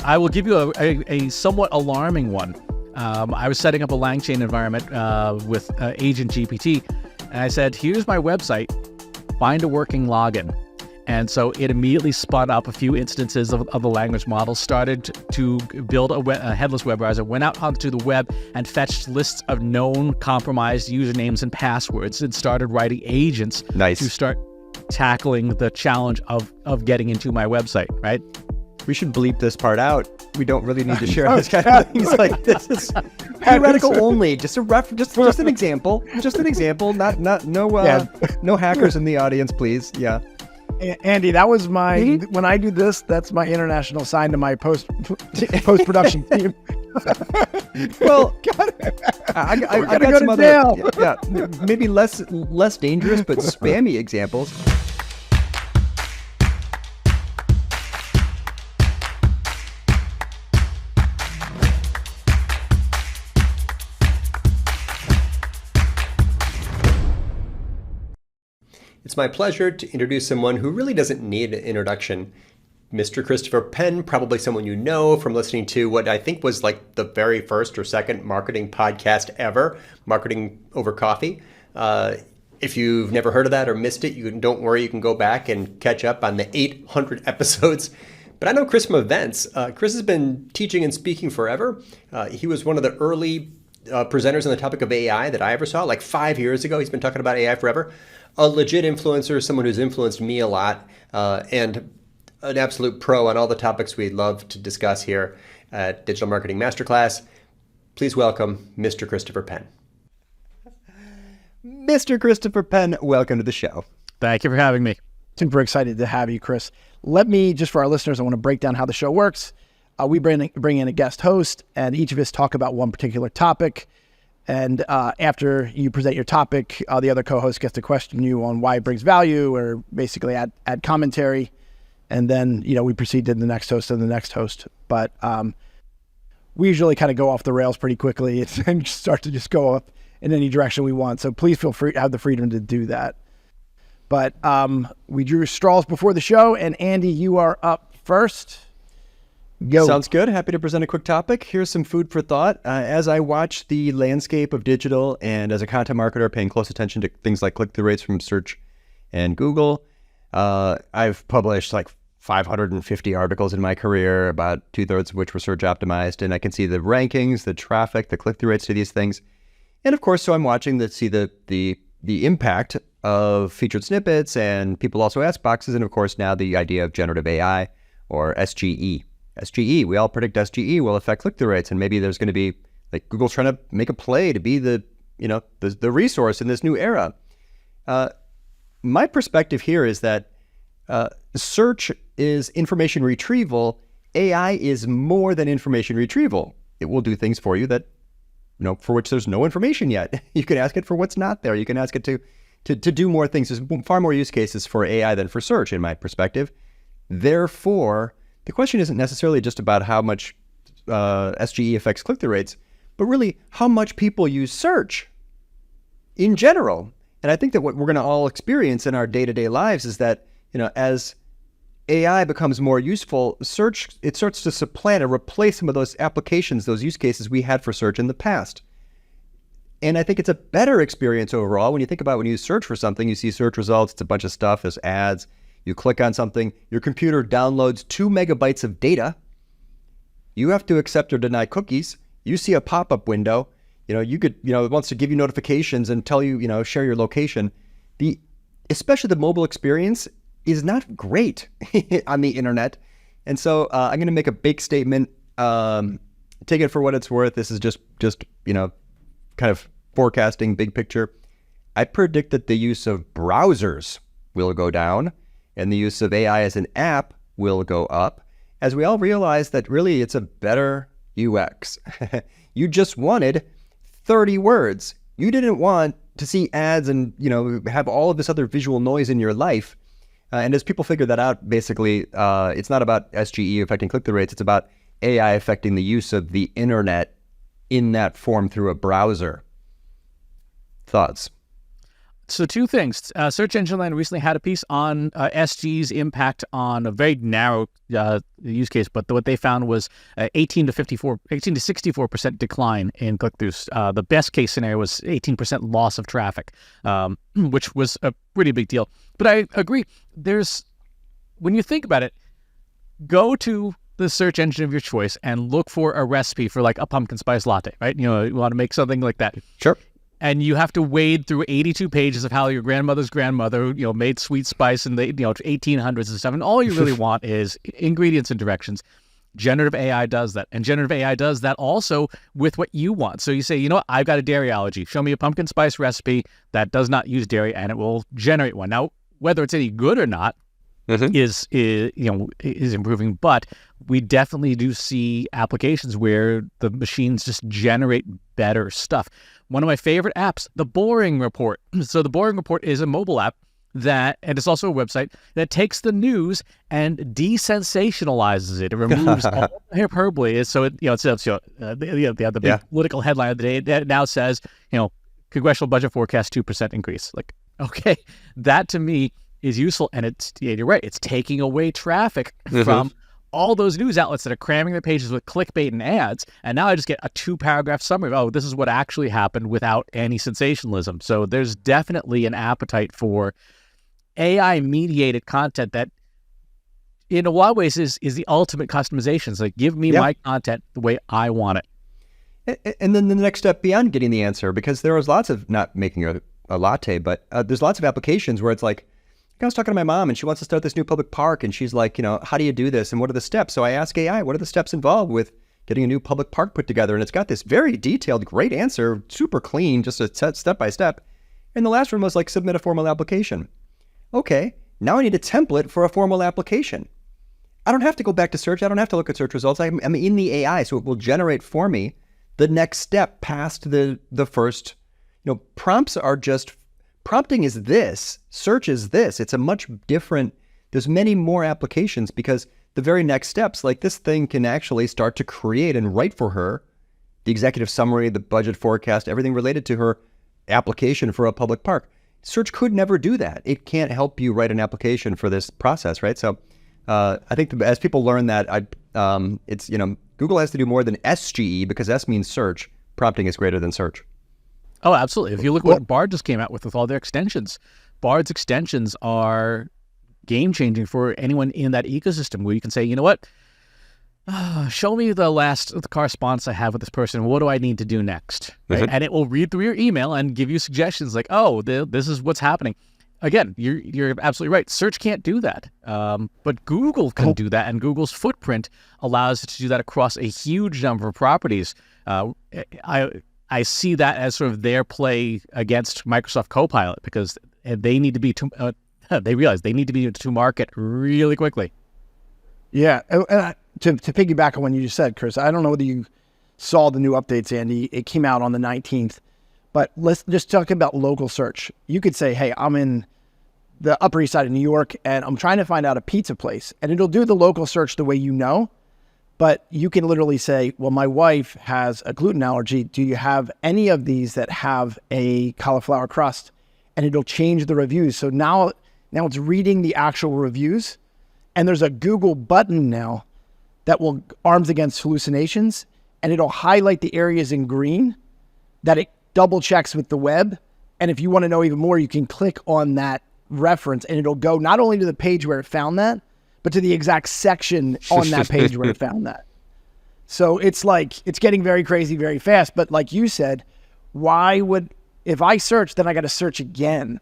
I will give you a somewhat alarming one. I was setting up a LangChain environment with Agent GPT, and I said, here's my website, find a working login. And so it immediately spun up a few instances of the language model, started to build a headless web browser, went out onto the web and fetched lists of known compromised usernames and passwords, and started writing agents to start tackling the challenge of getting into my website, right? We should bleep this part out. We don't really need to share this kind of things. Like, this is theoretical only. Just an example. Just an example. No hackers in the audience, please. Yeah. Andy, that was my, when I do this, that's my international sign to my post-production team. Well, I got some other, maybe less dangerous, but spammy examples. It's my pleasure to introduce someone who really doesn't need an introduction. Mr. Christopher Penn, probably someone you know from listening to what I think was like the very first or second marketing podcast ever, Marketing Over Coffee. If you've never heard of that or missed it, don't worry, you can go back and catch up on the 800 episodes. But I know Chris from events. Chris has been teaching and speaking forever. He was one of the early presenters on the topic of AI that I ever saw, like 5 years ago. He's been talking about AI forever. A legit influencer, someone who's influenced me a lot, and an absolute pro on all the topics we love to discuss here at Digital Marketing Masterclass. Please welcome Mr. Christopher Penn. Mr. Christopher Penn, welcome to the show. Thank you for having me. Super excited to have you, Chris. Let me, just for our listeners, I want to break down how the show works. We bring in a guest host, and each of us talk about one particular topic. And after you present your topic, the other co-host gets to question you on why it brings value, or basically add commentary. And then, we proceed to the next host and the next host. But we usually kind of go off the rails pretty quickly and start to just go up in any direction we want. So please feel free, have the freedom to do that. But we drew straws before the show, and Andy, you are up first. Go. Sounds good. Happy to present a quick topic. Here's some food for thought. As I watch the landscape of digital, and as a content marketer paying close attention to things like click-through rates from search and Google, I've published like 550 articles in my career, about 2/3 of which were search optimized, and I can see the rankings, the traffic, the click-through rates to these things. And of course, so I'm watching to see the impact of featured snippets and people also ask boxes, and of course now the idea of generative AI or SGE. SGE, we all predict SGE will affect click-through rates, and maybe there's going to be, like, Google's trying to make a play to be the resource in this new era. My perspective here is that search is information retrieval. AI is more than information retrieval. It will do things for you that, for which there's no information yet. You can ask it for what's not there. You can ask it to do more things. There's far more use cases for AI than for search, in my perspective. Therefore, the question isn't necessarily just about how much SGE affects click-through rates, but really how much people use search in general. And I think that what we're going to all experience in our day-to-day lives is that, as AI becomes more useful, search, it starts to supplant or replace some of those applications, those use cases we had for search in the past. And I think it's a better experience overall. When you think about when you search for something, you see search results, it's a bunch of stuff, there's ads. You click on something, your computer downloads 2 megabytes of data. You have to accept or deny cookies. You see a pop-up window. It wants to give you notifications and tell you, share your location. Especially the mobile experience is not great on the internet. And so I'm going to make a big statement. Take it for what it's worth. This is just kind of forecasting big picture. I predict that the use of browsers will go down, and the use of AI as an app will go up, as we all realize that really it's a better UX. You just wanted 30 words. You didn't want to see ads and have all of this other visual noise in your life. And as people figure that out, basically, it's not about SGE affecting click-through rates. It's about AI affecting the use of the internet in that form through a browser. Thoughts? So two things. Search Engine Land recently had a piece on SG's impact on a very narrow use case, but what they found was 18 to 64% decline in click-throughs. The best case scenario was 18% loss of traffic, which was a pretty big deal. But I agree. When you think about it, go to the search engine of your choice and look for a recipe for like a pumpkin spice latte, right? You want to make something like that. Sure. And you have to wade through 82 pages of how your grandmother's grandmother, made sweet spice in the 1800s and stuff. And all you really want is ingredients and directions. Generative AI does that. And generative AI does that also with what you want. So you say, I've got a dairy allergy. Show me a pumpkin spice recipe that does not use dairy, and it will generate one. Now, whether it's any good or not is improving, but we definitely do see applications where the machines just generate better stuff. One of my favorite apps, The Boring Report. So The Boring Report is a mobile app and it's also a website that takes the news and desensationalizes it. It removes all the hyperbole. So the big political headline of the day that now says, congressional budget forecast 2% increase. Like, okay, that to me is useful, and you're right. It's taking away traffic from all those news outlets that are cramming their pages with clickbait and ads, and now I just get a 2-paragraph summary of, this is what actually happened without any sensationalism. So there's definitely an appetite for AI-mediated content that, in a lot of ways, is the ultimate customization. It's like, give me my content the way I want it. And then the next step beyond getting the answer, because there was lots of, not making a latte, but there's lots of applications where it's like, I was talking to my mom and she wants to start this new public park, and she's like, how do you do this and what are the steps? So I ask AI, what are the steps involved with getting a new public park put together? And it's got this very detailed, great answer, super clean, just a step by step. And the last one was like, submit a formal application. Okay, now I need a template for a formal application. I don't have to go back to search. I don't have to look at search results. I'm in the AI, so it will generate for me the next step past the first. Prompts are just, prompting is this, search is this. It's a much different, there's many more applications, because the very next steps, like this thing can actually start to create and write for her the executive summary, the budget forecast, everything related to her application for a public park. Search could never do that. It can't help you write an application for this process, right? So I think as people learn that, it's, Google has to do more than SGE, because S means search. Prompting is greater than search. Oh, absolutely. If you look at what Bard just came out with all their extensions, Bard's extensions are game-changing for anyone in that ecosystem, where you can say, you know what, show me the correspondence I have with this person. What do I need to do next? Right? And it will read through your email and give you suggestions like, this is what's happening. Again, you're absolutely right. Search can't do that, but Google can do that, and Google's footprint allows it to do that across a huge number of properties. I see that as sort of their play against Microsoft Copilot, because they need to be they realize they need to be to market really quickly. Yeah, and to piggyback on what you just said, Chris, I don't know whether you saw the new updates, Andy. It came out on the 19th, but let's just talk about local search. You could say, hey, I'm in the Upper East Side of New York, and I'm trying to find out a pizza place, and it'll do the local search the way you know. But you can literally say, well, my wife has a gluten allergy. Do you have any of these that have a cauliflower crust? And it'll change the reviews. So now it's reading the actual reviews. And there's a Google button now that will arms against hallucinations. And it'll highlight the areas in green that it double checks with the web. And if you want to know even more, you can click on that reference and it'll go not only to the page where it found that, but to the exact section on that page where it found that. So it's getting very crazy very fast. But like you said, if I search, then I got to search again.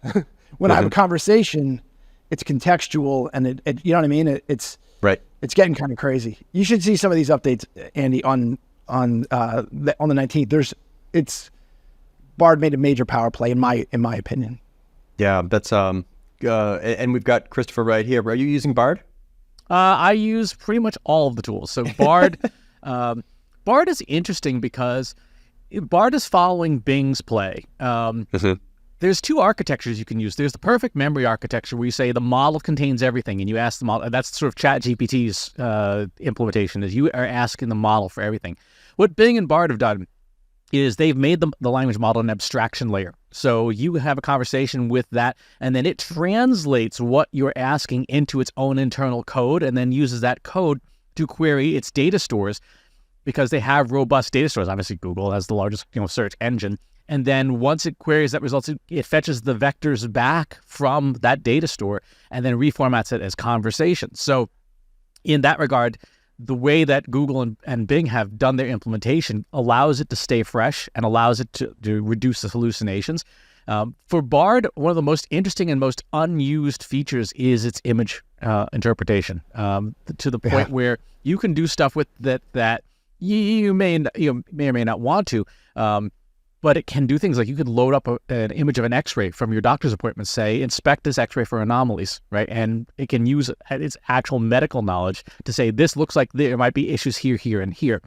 When I have a conversation, it's contextual, and it you know what I mean? It's right. It's getting kind of crazy. You should see some of these updates, Andy, on the 19th. Bard made a major power play in my opinion. Yeah, that's and we've got Christopher right here. Are you using Bard? I use pretty much all of the tools. So Bard, Bard is interesting because Bard is following Bing's play. There's two architectures you can use. There's the perfect memory architecture where you say the model contains everything, and you ask the model. That's sort of ChatGPT's implementation, is you are asking the model for everything. What Bing and Bard have done is they've made the language model an abstraction layer. So you have a conversation with that, and then it translates what you're asking into its own internal code, and then uses that code to query its data stores, because they have robust data stores. Obviously, Google has the largest search engine. And then once it queries that results, it fetches the vectors back from that data store and then reformats it as conversation. So in that regard, the way that Google and Bing have done their implementation allows it to stay fresh and allows it to reduce the hallucinations. For Bard, one of the most interesting and most unused features is its image interpretation, to the point where you can do stuff with that you may or may not want to, but it can do things like you could load up an image of an X-ray from your doctor's appointment, say, inspect this X-ray for anomalies, right? And it can use its actual medical knowledge to say, this looks like there might be issues here, here, and here.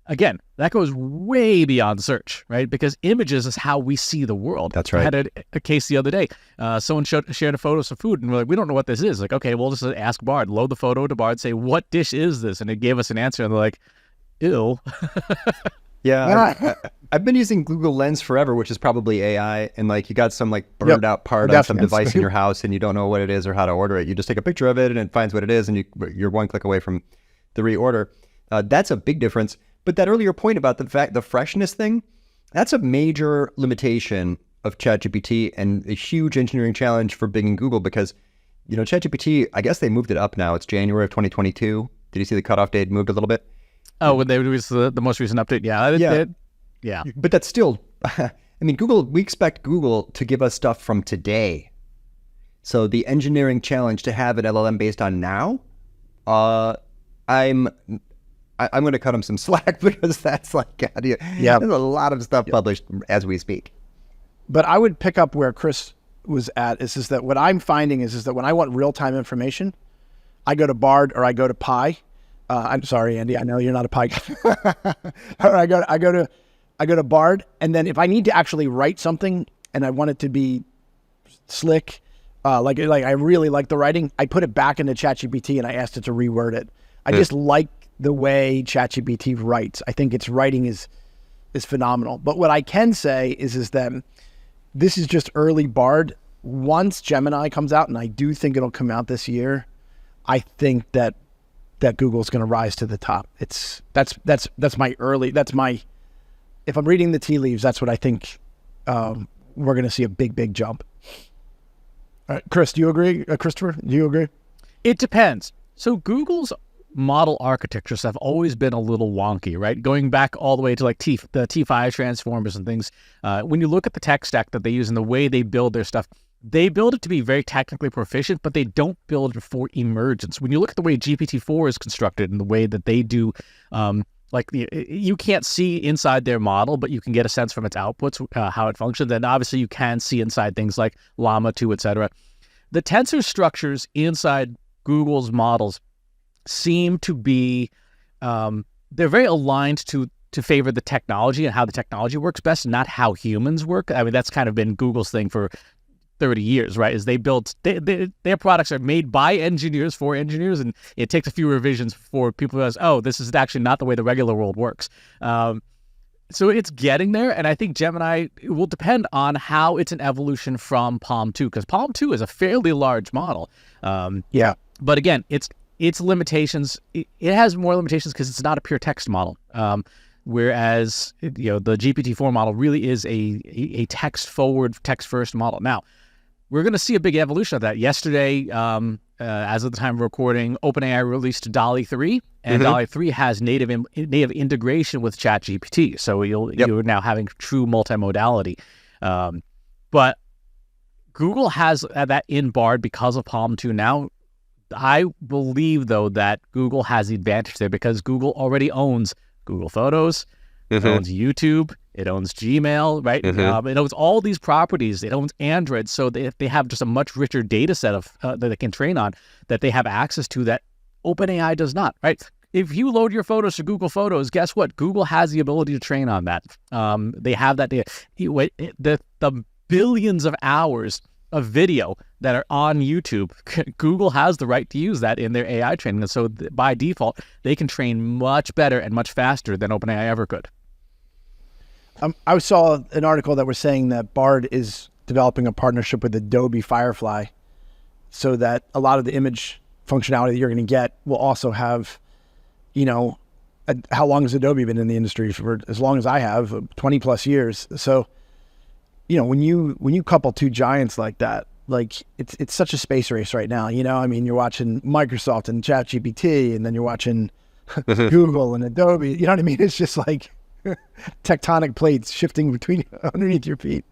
Again, that goes way beyond search, right? Because images is how we see the world. That's right. I had a case the other day. Someone shared a photo of some food, and we're like, we don't know what this is. Like, okay, we'll just ask Bard, load the photo to Bard, say, what dish is this? And it gave us an answer, and they're like, ew. Yeah, I've been using Google Lens forever, which is probably AI, and like you got some like burned out part on some device in your house, and you don't know what it is or how to order it. You just take a picture of it, and it finds what it is, and you're one click away from the reorder. That's a big difference. But that earlier point about the freshness thing, that's a major limitation of ChatGPT and a huge engineering challenge for Bing and Google, because ChatGPT, I guess they moved it up now. It's January of 2022. Did you see the cutoff date moved a little bit? Oh, when they released the most recent update, yeah. But that's still, I mean, we expect Google to give us stuff from today. So the engineering challenge to have an LLM based on now, I'm going to cut them some slack, because that's like, there's a lot of stuff published as we speak. But I would pick up where Chris was at, is that what I'm finding is that when I want real-time information, I go to Bard or I go to Pi. I'm sorry, Andy. I know you're not a Pi guy. Or I go to Bard, and then if I need to actually write something and I want it to be slick, like I really like the writing, I put it back into ChatGPT and I asked it to reword it. I just like the way ChatGPT writes. I think its writing is phenomenal. But what I can say is that this is just early Bard. Once Gemini comes out, and I do think it'll come out this year, I think that Google's going to rise to the top. That's my if I'm reading the tea leaves, that's what I think. We're going to see a big jump. All right, Chris, do you agree? Christopher, do you agree? It depends. So Google's model architectures have always been a little wonky, right? Going back all the way to like the T5 transformers and things. When you look at the tech stack that they use and the way they build their stuff, they build it to be very technically proficient, but they don't build it for emergence. When you look at the way GPT-4 is constructed and the way that they do, you can't see inside their model, but you can get a sense from its outputs, how it functions. And obviously you can see inside things like Llama 2, et cetera. The tensor structures inside Google's models seem to be, they're very aligned to favor the technology and how the technology works best, not how humans work. I mean, that's kind of been Google's thing for 30 years, right? Is their products are made by engineers for engineers, and it takes a few revisions for people to realize, oh, this is actually not the way the regular world works. So it's getting there, and I think Gemini will depend on how it's an evolution from Palm 2, because Palm 2 is a fairly large model. But again, its limitations, it has more limitations because it's not a pure text model. Whereas the GPT-4 model really is a text-forward, text-first model. Now, we're going to see a big evolution of that. Yesterday, as of the time of recording, OpenAI released DALL-E 3, and DALL-E 3 has native integration with ChatGPT. So you're now having true multimodality. But Google has that in Bard because of Palm 2 now. I believe, though, that Google has the advantage there because Google already owns Google Photos, it owns YouTube, it owns Gmail, right? It owns all these properties. It owns Android, so they have just a much richer data set of that they can train on, that they have access to that OpenAI does not, right? If you load your photos to Google Photos, guess what? Google has the ability to train on that. They have that data. The billions of hours of video that are on YouTube, Google has the right to use that in their AI training. And so by default, they can train much better and much faster than OpenAI ever could. I saw an article that was saying that Bard is developing a partnership with Adobe Firefly so that a lot of the image functionality that you're going to get will also have, how long has Adobe been in the industry? For as long as I have, 20 plus years. So, when you couple two giants like that, like it's such a space race right now. You're watching Microsoft and ChatGPT, and then you're watching Google and Adobe. You know what I mean? It's just like tectonic plates shifting between underneath your feet.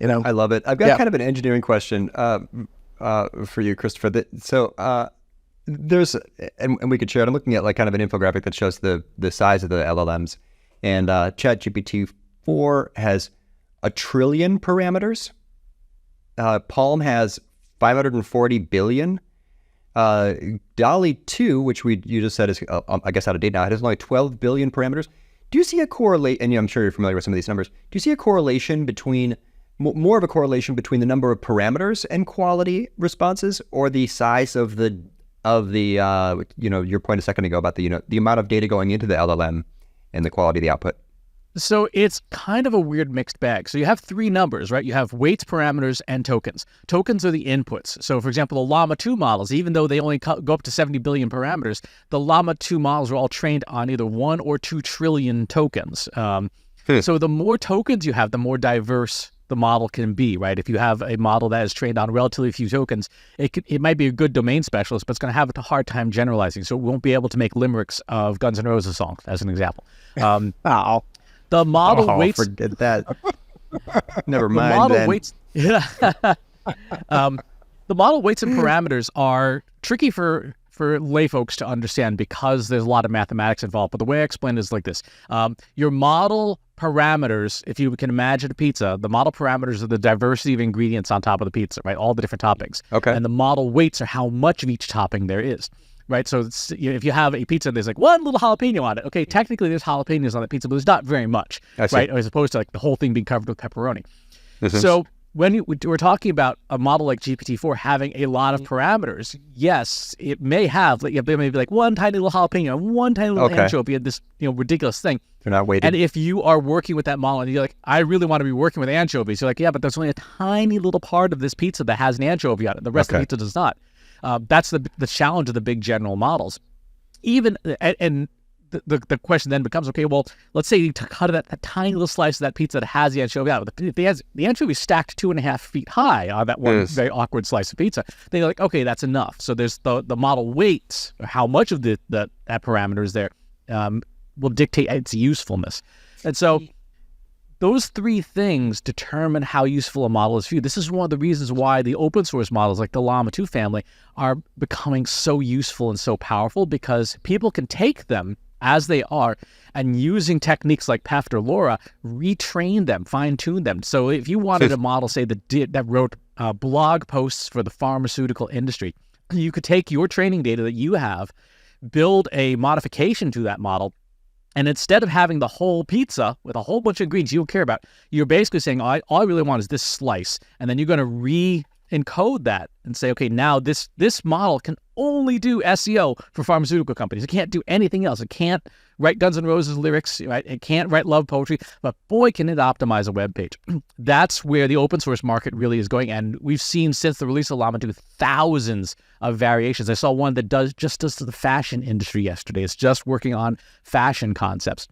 I love it. I've got kind of an engineering question for you, Christopher. There's and we could share it. I'm looking at like kind of an infographic that shows the size of the LLMs, and ChatGPT 4 has 1 trillion parameters. Palm has 540 billion. DALL-E 2, which you just said is I guess out of date now, it has only 12 billion parameters. Do you see a correlation? And I'm sure you're familiar with some of these numbers. Do you see a correlation between more of a correlation between the number of parameters and quality responses, or the size of the your point a second ago about the amount of data going into the LLM and the quality of the output? So it's kind of a weird mixed bag. So you have 3 numbers, right? You have weights, parameters, and tokens. Tokens are the inputs. So for example, the Llama 2 models, even though they only go up to 70 billion parameters, the Llama 2 models are all trained on either 1 or 2 trillion tokens. So the more tokens you have, the more diverse the model can be, right? If you have a model that is trained on relatively few tokens, it might be a good domain specialist, but it's going to have a hard time generalizing. So it won't be able to make limericks of Guns N' Roses songs, as an example. The model weights. Forget that. Never mind. The model then. weights. Yeah. The model weights and parameters are tricky for lay folks to understand because there's a lot of mathematics involved. But the way I explain it is like this: your model parameters, if you can imagine a pizza, the model parameters are the diversity of ingredients on top of the pizza, right? All the different toppings. Okay. And the model weights are how much of each topping there is. Right, so if you have a pizza, there's like one little jalapeno on it. Okay, technically there's jalapenos on that pizza, but there's not very much, right? As opposed to like the whole thing being covered with pepperoni. So when we're talking about a model like GPT-4 having a lot of parameters, yes, it may have there may be like one tiny little jalapeno, one tiny little anchovy, and this ridiculous thing. They're not weighted. And if you are working with that model and you're like, I really want to be working with anchovies, you're like, yeah, but there's only a tiny little part of this pizza that has an anchovy on it. The rest of the pizza does not. That's the challenge of the big general models. And the question then becomes, okay, well, let's say you cut that tiny little slice of that pizza that has the anchovy out. If the anchovy is stacked 2.5 feet high on that one very awkward slice of pizza, then you're like, okay, that's enough. So there's the model weights, or how much of that parameter is there, will dictate its usefulness. And so those 3 things determine how useful a model is viewed. This is one of the reasons why the open source models like the Llama 2 family are becoming so useful and so powerful, because people can take them as they are and, using techniques like PEFT or LoRa, retrain them, fine-tune them. So if you wanted a model, say, that wrote blog posts for the pharmaceutical industry, you could take your training data that you have, build a modification to that model, and instead of having the whole pizza with a whole bunch of ingredients you don't care about, you're basically saying, all I really want is this slice. And then you're going to re-encode that and say, okay, now this model can only do SEO for pharmaceutical companies. It can't do anything else. It can't write Guns N' Roses lyrics, right? It can't write love poetry, but boy, can it optimize a web page. That's where the open source market really is going. And we've seen, since the release of Llama 2, thousands of variations. I saw one that does the fashion industry yesterday. It's just working on fashion concepts.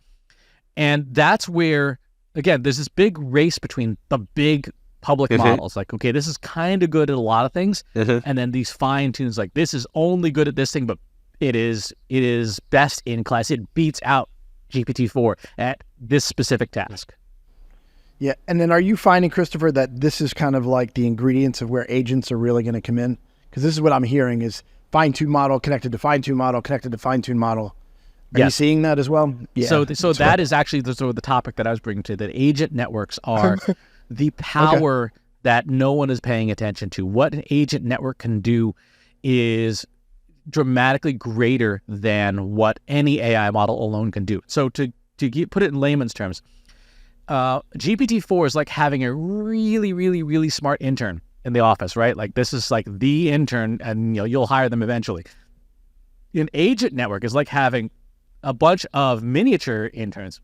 And that's where, again, there's this big race between the big public models. Like, okay, this is kind of good at a lot of things. And then these fine tunes, like, this is only good at this thing, but it is best in class. It beats out GPT-4 at this specific task. Yeah. And then are you finding, Christopher, that this is kind of like the ingredients of where agents are really going to come in? Because this is what I'm hearing is fine-tune model connected to fine-tune model connected to fine-tune model. Are you seeing that as well? Yeah. So that is actually the topic that I was bringing to, that agent networks are the power that no one is paying attention to. What an agent network can do is dramatically greater than what any AI model alone can do. So to put it in layman's terms, GPT-4 is like having a really, really, really smart intern in the office, right? Like, this is like the intern, and you'll hire them eventually. An agent network is like having a bunch of miniature interns,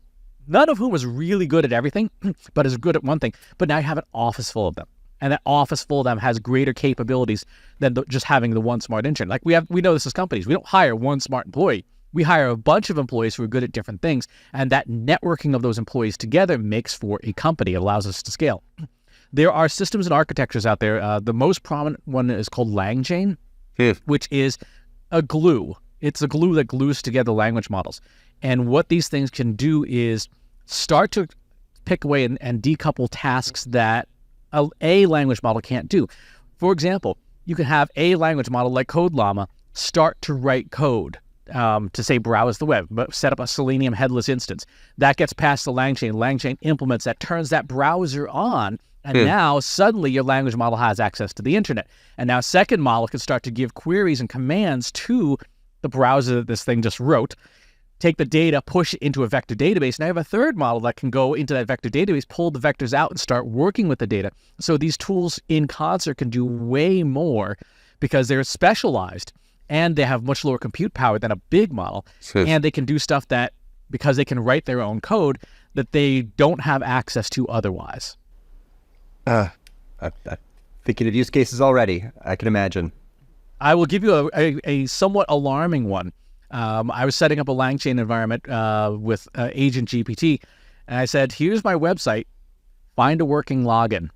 none of whom is really good at everything, but is good at one thing. But now you have an office full of them. And that office full of them has greater capabilities than just having the one smart intern. Like we know this as companies. We don't hire one smart employee. We hire a bunch of employees who are good at different things. And that networking of those employees together makes for a company. It allows us to scale. There are systems and architectures out there. The most prominent one is called LangChain, which is a glue. It's a glue that glues together language models. And what these things can do is start to pick away and decouple tasks that a language model can't do. For example, you can have a language model like CodeLlama start to write code to say browse the web, but set up a Selenium headless instance. That gets past the LangChain. LangChain implements that, turns that browser on, and now suddenly your language model has access to the internet. And now a second model can start to give queries and commands to the browser that this thing just wrote, take the data, push it into a vector database. Now I have a third model that can go into that vector database, pull the vectors out, and start working with the data. So these tools in concert can do way more because they're specialized and they have much lower compute power than a big model. And they can do stuff that, because they can write their own code, that they don't have access to otherwise. I'm thinking of use cases already. I can imagine. I will give you a somewhat alarming one. I was setting up a LangChain environment with Agent GPT, and I said, here's my website, find a working login.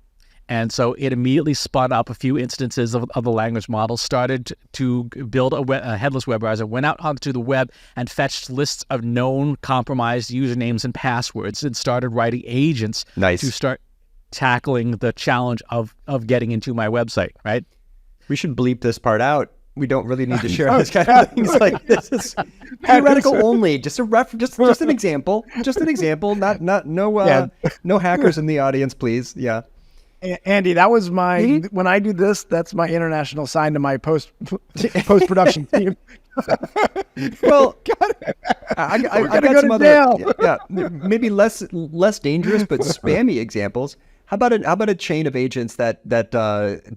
And so it immediately spun up a few instances of the language model, started to build a headless web browser, went out onto the web and fetched lists of known compromised usernames and passwords, and started writing agents to start tackling the challenge of getting into my website, right? We should bleep this part out. We don't really need to share this kind of things. Like, this is theoretical only. Just just an example. Just an example. No hackers in the audience, please. Yeah. Andy, that was my when I do this, that's my international sign to my post production team. Well, I got some other maybe less dangerous but spammy examples. How about a chain of agents that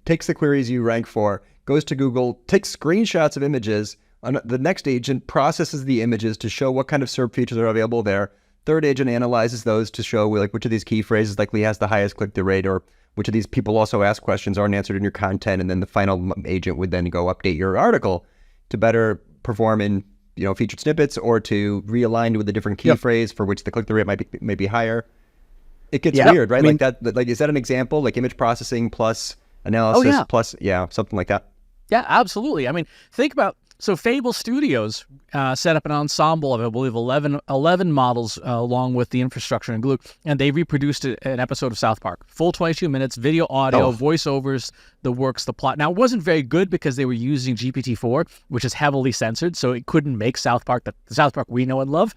takes the queries you rank for, goes to Google, takes screenshots of images. The next agent processes the images to show what kind of SERP features are available there. Third agent analyzes those to show like which of these key phrases likely has the highest click-through rate, or which of these people also ask questions aren't answered in your content. And then the final agent would then go update your article to better perform in featured snippets, or to realign with a different key phrase for which the click-through rate might be higher. It gets weird, right? I mean, like is that an example? Like image processing plus analysis plus something like that. Yeah, absolutely. I mean, think about, so Fable Studios set up an ensemble of, I believe, 11 models along with the infrastructure and glue, and they reproduced an episode of South Park. Full 22 minutes, video, audio, voiceovers, the works, the plot. Now, it wasn't very good because they were using GPT-4, which is heavily censored, so it couldn't make South Park, the South Park we know and love,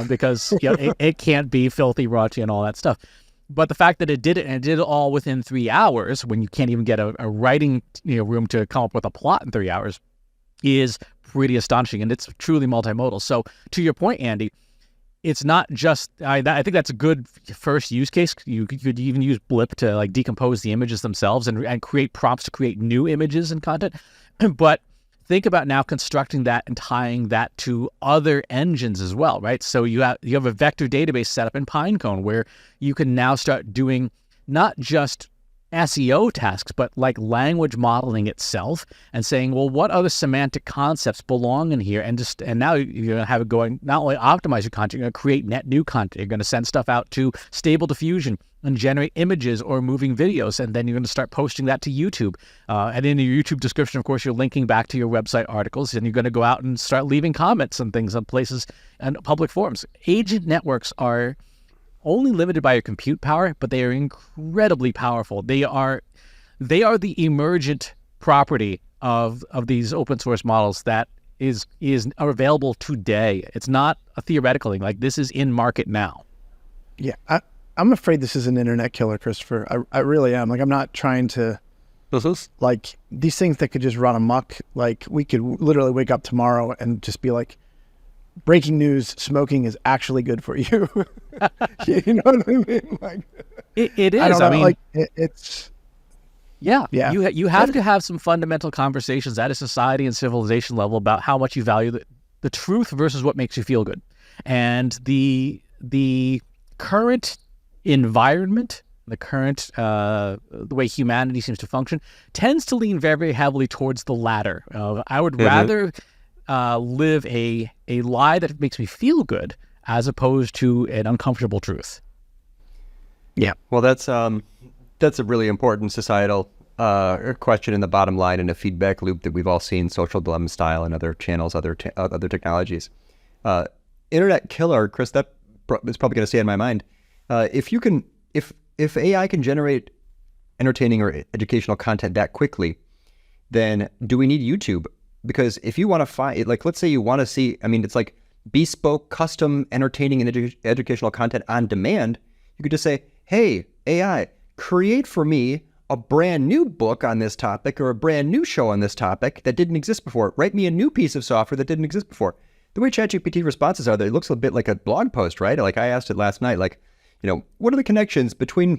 because it can't be filthy, raunchy, and all that stuff. But the fact that it did it, and it did it all within 3 hours, when you can't even get a writing room to come up with a plot in 3 hours, is pretty astonishing, and it's truly multimodal. So to your point, Andy, it's not just, I think that's a good first use case. You could even use Blip to like decompose the images themselves and create prompts to create new images and content. But think about now constructing that and tying that to other engines as well, right? So you have a vector database set up in Pinecone where you can now start doing not just SEO tasks, but like language modeling itself, and saying, well, what other semantic concepts belong in here? And now you're going to have it going, not only optimize your content, you're going to create net new content. You're going to send stuff out to Stable Diffusion and generate images or moving videos. And then you're going to start posting that to YouTube. And in your YouTube description, of course, you're linking back to your website articles, and you're going to go out and start leaving comments and things on places and public forums. Agent networks are only limited by your compute power, but they are incredibly powerful. They are the emergent property of these open source models that are available today. It's not a theoretical thing. Like, this is in market now. Yeah, I'm afraid this is an internet killer, Christopher. I really am. Like, I'm not trying to, like, these things that could just run amok. Like, we could literally wake up tomorrow and just be like, breaking news, smoking is actually good for you. You know what I mean? Like, it is. I mean, like, it's... Yeah. You have to have some fundamental conversations at a society and civilization level about how much you value the truth versus what makes you feel good. And the current environment, the current the way humanity seems to function, tends to lean very, very heavily towards the latter. I would rather live a lie that makes me feel good as opposed to an uncomfortable truth. Yeah. Well, that's a really important societal question in the bottom line, in a feedback loop that we've all seen, social dilemma style, and other channels, other technologies. Internet killer, Chris, that is probably going to stay in my mind. If AI can generate entertaining or educational content that quickly, then do we need YouTube? Because if you want to find, like, let's say you want to see, I mean, it's like bespoke, custom, entertaining, and educational content on demand. You could just say, hey, AI, create for me a brand new book on this topic or a brand new show on this topic that didn't exist before. Write me a new piece of software that didn't exist before. The way ChatGPT responses are, it looks a bit like a blog post, right? Like I asked it last night, like, what are the connections between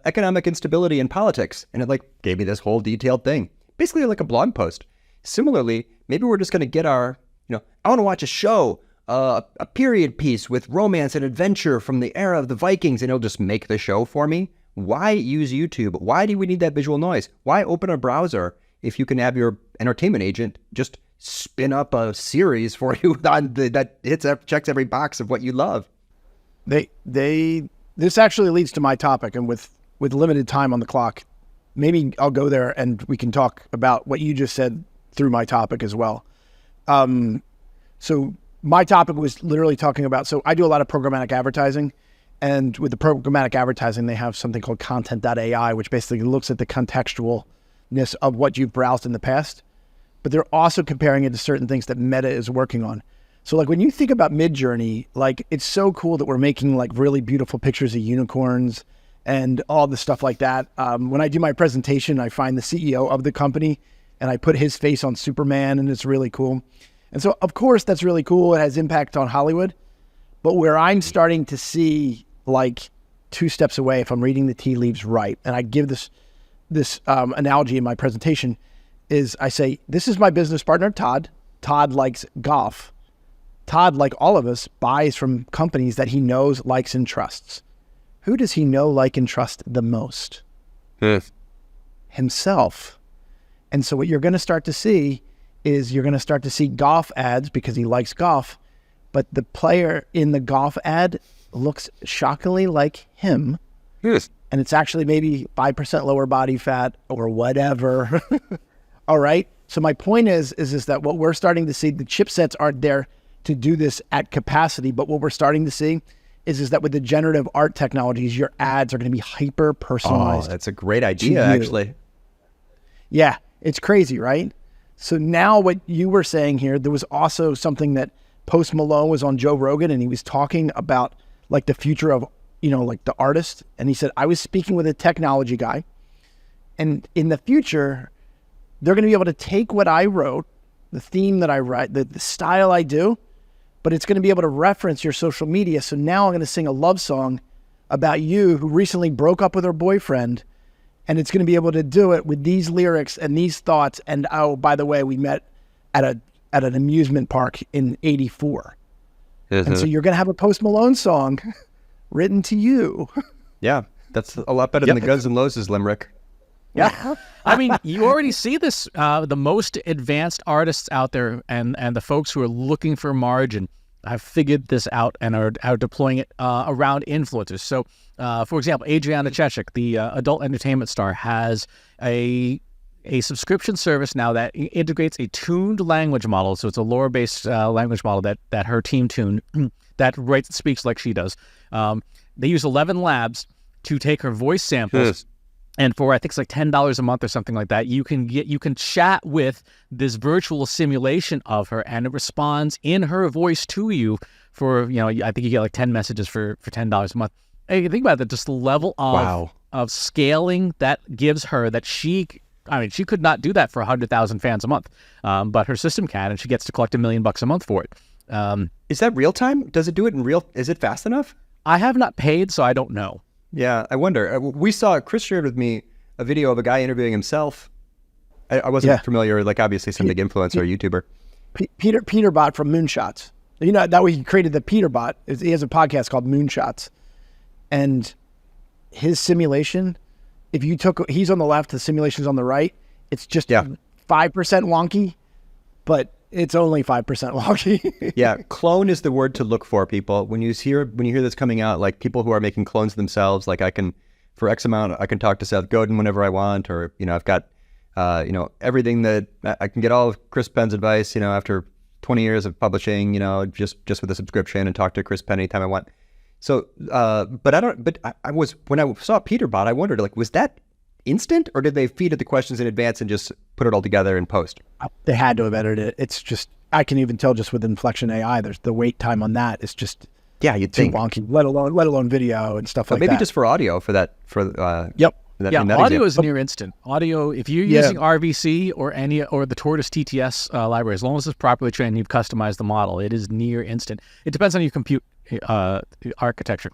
economic instability and politics? And it gave me this whole detailed thing, basically like a blog post. Similarly, maybe we're just going to get our, I want to watch a show, a period piece with romance and adventure from the era of the Vikings, and it'll just make the show for me. Why use YouTube? Why do we need that visual noise? Why open a browser if you can have your entertainment agent just spin up a series for you that checks every box of what you love? This actually leads to my topic, and with limited time on the clock, maybe I'll go there and we can talk about what you just said through my topic as well. So my topic was literally talking about, so I do a lot of programmatic advertising, and with the programmatic advertising, they have something called content.ai, which basically looks at the contextualness of what you've browsed in the past, but they're also comparing it to certain things that Meta is working on. So when you think about Midjourney, it's so cool that we're making really beautiful pictures of unicorns and all the stuff like that. When I do my presentation, I find the CEO of the company and I put his face on Superman, and it's really cool. And so of course that's really cool. It has impact on Hollywood, but where I'm starting to see 2 steps away, if I'm reading the tea leaves right, and I give this analogy in my presentation, is I say, this is my business partner, Todd. Todd likes golf. Todd, like all of us, buys from companies that he knows, likes, and trusts. Who does he know, like, and trust the most? Himself. And so what you're going to start to see is you're going to start to see golf ads because he likes golf, but the player in the golf ad looks shockingly like him. Yes. And it's actually maybe 5% lower body fat or whatever. All right. So my point is that what we're starting to see, the chipsets aren't there to do this at capacity, but what we're starting to see is that with the generative art technologies, your ads are going to be hyper personalized. Oh, that's a great idea, actually. Yeah, it's crazy, right? So now what you were saying here, there was also something that Post Malone was on Joe Rogan, and he was talking about the future of, the artist. And he said, I was speaking with a technology guy, and in the future, they're going to be able to take what I wrote, the theme that I write, the style I do, but it's going to be able to reference your social media. So now I'm going to sing a love song about you who recently broke up with her boyfriend, and it's going to be able to do it with these lyrics and these thoughts. And oh, by the way, we met at an amusement park in '84. And so you're going to have a Post Malone song written to you. Yeah, that's a lot better than the Guns N' Roses limerick. Yeah. I mean, you already see this, the most advanced artists out there and the folks who are looking for margin have figured this out and are deploying it around influencers. So, for example, Adriana Chechik, the adult entertainment star, has a subscription service now that integrates a tuned language model. So it's a lore-based language model that her team tuned that writes and speaks like she does. They use 11 labs to take her voice samples. And for, I think it's $10 a month or something like that, you can chat with this virtual simulation of her, and it responds in her voice to you for, I think you get 10 messages for $10 a month. And you think about it, just the level of scaling that gives her, that she could not do that for 100,000 fans a month, but her system can, and she gets to collect $1 million a month for it. Is that real time? Does it do it in real? Is it fast enough? I have not paid, so I don't know. Yeah, I wonder. Chris shared with me a video of a guy interviewing himself. I wasn't familiar, obviously some big influencer or YouTuber. Peter Bot from Moonshots. You know, that way he created the Peterbot. He has a podcast called Moonshots. And his simulation, if you took, he's on the left, the simulation's on the right. It's just 5% wonky, but it's only 5% wonky. Yeah, clone is the word to look for, people. When you hear this coming out, like people who are making clones themselves, like I can, for X amount, I can talk to Seth Godin whenever I want, or, you know, I've got, you know, everything that I can get all of Chris Penn's advice, you know, after 20 years of publishing, you know, just with a subscription, and talk to Chris Penn anytime I want. So, but I was, when I saw Peterbot, I wondered, like, was that instant, or did they feed it the questions in advance and just put it all together in post? They had to have edited it. It's just, I can even tell just with Inflection AI, there's the wait time on that. It's just you'd too think wonky, let alone video and stuff like that. Maybe just for audio for that, audio is near instant. Audio, if you're using RVC or the Tortoise TTS library, as long as it's properly trained and you've customized the model, it is near instant. It depends on your compute architecture.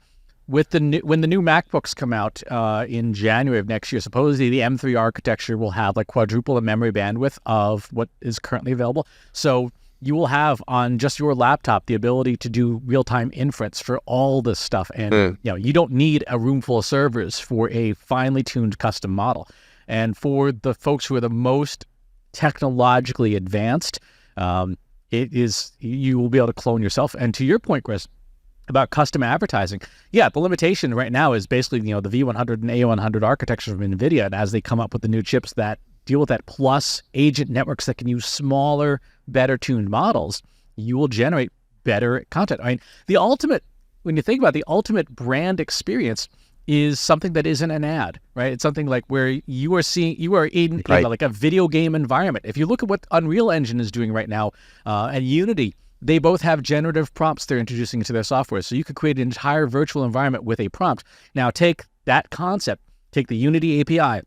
When the new MacBooks come out in January of next year, supposedly the M3 architecture will have like quadruple the memory bandwidth of what is currently available. So you will have on just your laptop the ability to do real-time inference for all this stuff. And you know, you don't need a room full of servers for a finely tuned custom model. And for the folks who are the most technologically advanced, you will be able to clone yourself. And to your point, Chris, about custom advertising, the limitation right now is basically, you know, the V100 and A100 architecture from NVIDIA, and as they come up with the new chips that deal with that, plus agent networks that can use smaller, better tuned models, you will generate better content. I mean, when you think about the ultimate brand experience is something that isn't an ad, right? It's something like where you are in like a video game environment. If you look at what Unreal Engine is doing right now, and Unity, they both have generative prompts they're introducing into their software. So you could create an entire virtual environment with a prompt. Now take that concept, take the Unity API,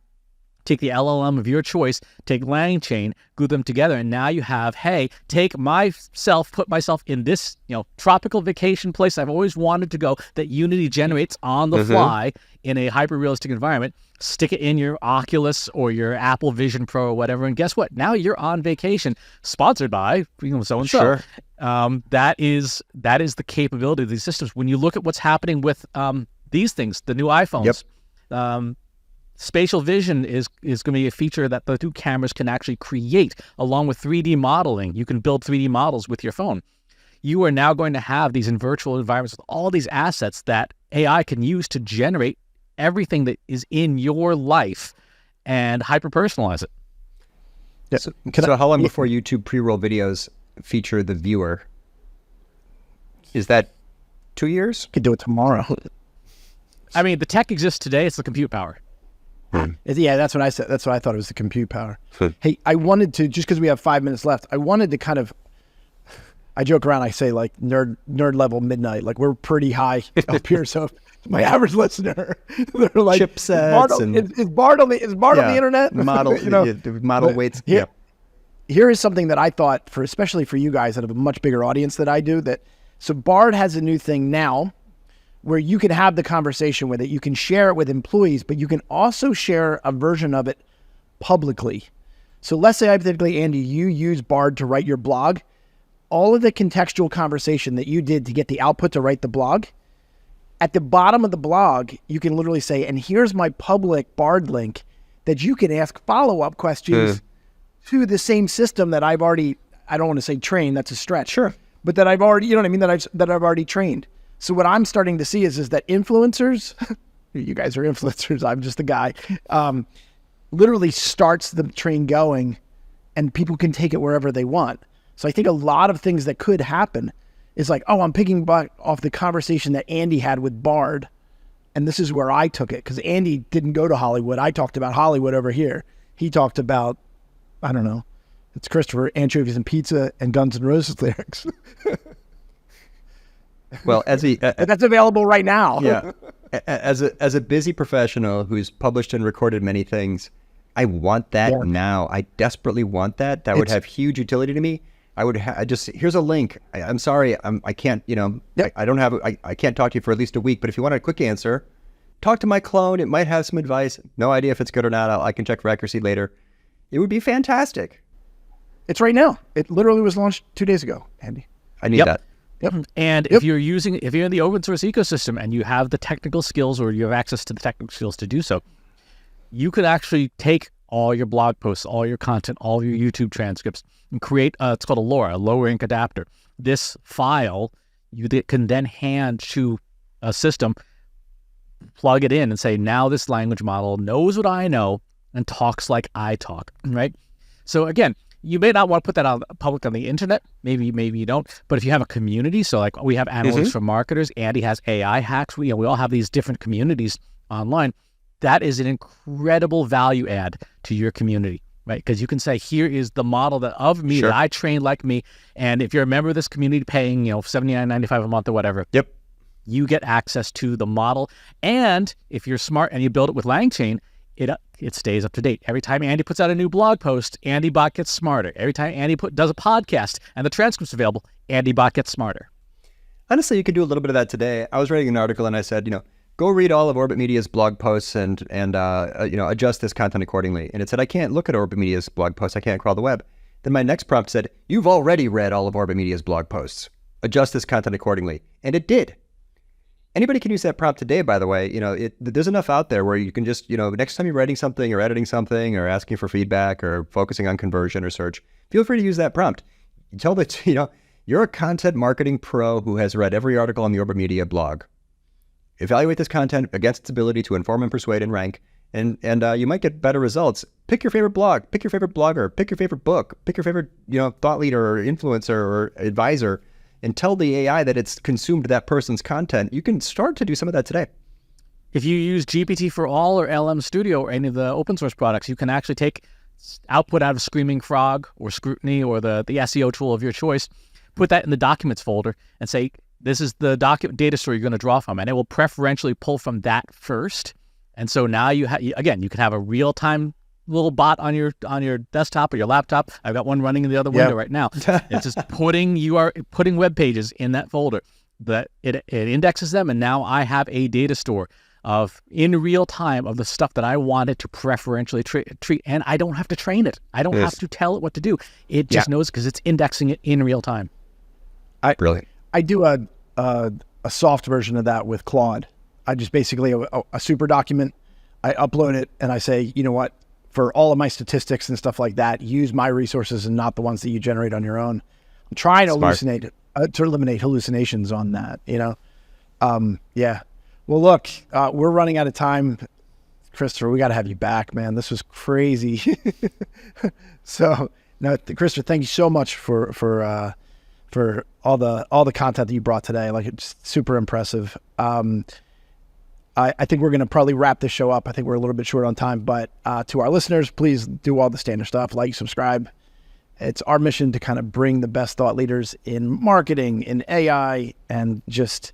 take the LLM of your choice, take LangChain, glue them together, and now you have, hey, put myself in this, you know, tropical vacation place I've always wanted to go that Unity generates on the fly in a hyper-realistic environment, stick it in your Oculus or your Apple Vision Pro or whatever, and guess what? Now you're on vacation, sponsored by, you know, so-and-so. Sure. That is the capability of these systems. When you look at what's happening with these things, the new iPhones, spatial vision is going to be a feature that the two cameras can actually create, along with 3D modeling. You can build 3D models with your phone. You are now going to have these in virtual environments with all these assets that AI can use to generate everything that is in your life and hyper-personalize it. Yeah. So how long before YouTube pre-roll videos feature the viewer? Is that 2 years? Could do it tomorrow. I mean, the tech exists today. It's the compute power. Yeah, that's what I said. That's what I thought it was, the compute power. Hey, I wanted to, just because we have 5 minutes left, I wanted to kind of, I joke around, I say like nerd level midnight, like we're pretty high up here. So my average listener, they're like, chipsets is Bard on the internet? Model, you know? model weights. Here is something that I thought, especially for you guys that have a much bigger audience than I do, so Bard has a new thing now where you can have the conversation with it. You can share it with employees, but you can also share a version of it publicly. So let's say hypothetically, Andy, you use Bard to write your blog. All of the contextual conversation that you did to get the output to write the blog, at the bottom of the blog, you can literally say, and here's my public Bard link that you can ask follow-up questions to the same system that I've already, I don't want to say trained, that's a stretch. Sure. But that I've already, you know what I mean, that I've already trained. So what I'm starting to see is that influencers, you guys are influencers, I'm just a guy, literally starts the train going and people can take it wherever they want. So I think a lot of things that could happen is like, oh, I'm picking back off the conversation that Andy had with Bard, and this is where I took it, because Andy didn't go to Hollywood. I talked about Hollywood over here. He talked about, I don't know, it's Christopher, anchovies and pizza and Guns N' Roses lyrics. Well, but that's available right now. Yeah. As a busy professional who's published and recorded many things, I want that now. I desperately want that. That would have huge utility to me. I would here's a link. I'm sorry, I can't, you know, I don't have, I can't talk to you for at least a week, but if you want a quick answer, talk to my clone. It might have some advice. No idea if it's good or not. I can check for accuracy later. It would be fantastic. It's right now. It literally was launched 2 days ago, Andy. I need that. And if you're in the open source ecosystem and you have the technical skills or you have access to the technical skills to do so, you could actually take all your blog posts, all your content, all your YouTube transcripts, and create, it's called a LoRa, a lower ink adapter. This file, you can then hand to a system, plug it in and say, now this language model knows what I know and talks like I talk, right? So again, you may not want to put that out public on the internet. Maybe you don't. But if you have a community, so like we have Analytics for Marketers, Andy has AI Hacks. We all have these different communities online. That is an incredible value add to your community, right? Because you can say, here is the model that I trained like me. And if you're a member of this community paying, $79.95 a month or whatever, you get access to the model. And if you're smart and you build it with LangChain, it stays up to date. Every time Andy puts out a new blog post, AndyBot gets smarter. Every time Andy does a podcast and the transcript's available, AndyBot gets smarter. Honestly, you could do a little bit of that today. I was writing an article and I said, go read all of Orbit Media's blog posts and adjust this content accordingly. And it said, I can't look at Orbit Media's blog posts. I can't crawl the web. Then my next prompt said, you've already read all of Orbit Media's blog posts. Adjust this content accordingly. And it did. Anybody can use that prompt today, by the way. There's enough out there where you can just, next time you're writing something or editing something or asking for feedback or focusing on conversion or search, feel free to use that prompt. You tell that, you're a content marketing pro who has read every article on the Orbit Media blog. Evaluate this content against its ability to inform and persuade and rank, and you might get better results. Pick your favorite blog, pick your favorite blogger, pick your favorite book, pick your favorite, thought leader or influencer or advisor, and tell the AI that it's consumed that person's content. You can start to do some of that today. If you use GPT for All or LM Studio or any of the open source products, you can actually take output out of Screaming Frog or Scrutiny or the SEO tool of your choice, put that in the documents folder and say, this is the data store you're going to draw from, and it will preferentially pull from that first. And so now you can have a real-time little bot on your desktop or your laptop. I've got one running in the other window right now. It's just putting web pages in that folder. That it indexes them, and now I have a data store of in real time of the stuff that I wanted to preferentially treat, and I don't have to train it. I don't have to tell it what to do. It just knows because it's indexing it in real time. Brilliant. I do a soft version of that with Claude. I just basically a super document. I upload it and I say, you know what? For all of my statistics and stuff like that, use my resources and not the ones that you generate on your own. I'm trying to eliminate hallucinations on that, Yeah. Well, look, we're running out of time. Christopher, we got to have you back, man. This was crazy. So, no, Christopher, thank you so much for all the content that you brought today. Like, it's super impressive. I think we're going to probably wrap this show up. I think we're a little bit short on time, but to our listeners, please do all the standard stuff, like, subscribe. It's our mission to kind of bring the best thought leaders in marketing, in AI, and just,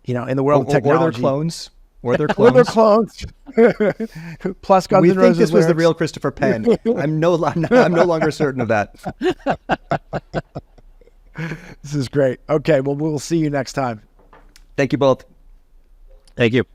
in the world of technology. Or their clones. Or their clones. Plus Guns N' Roses. We think this was the real Christopher Penn. I'm no longer certain of that. This is great. Okay, well, we'll see you next time. Thank you both. Thank you.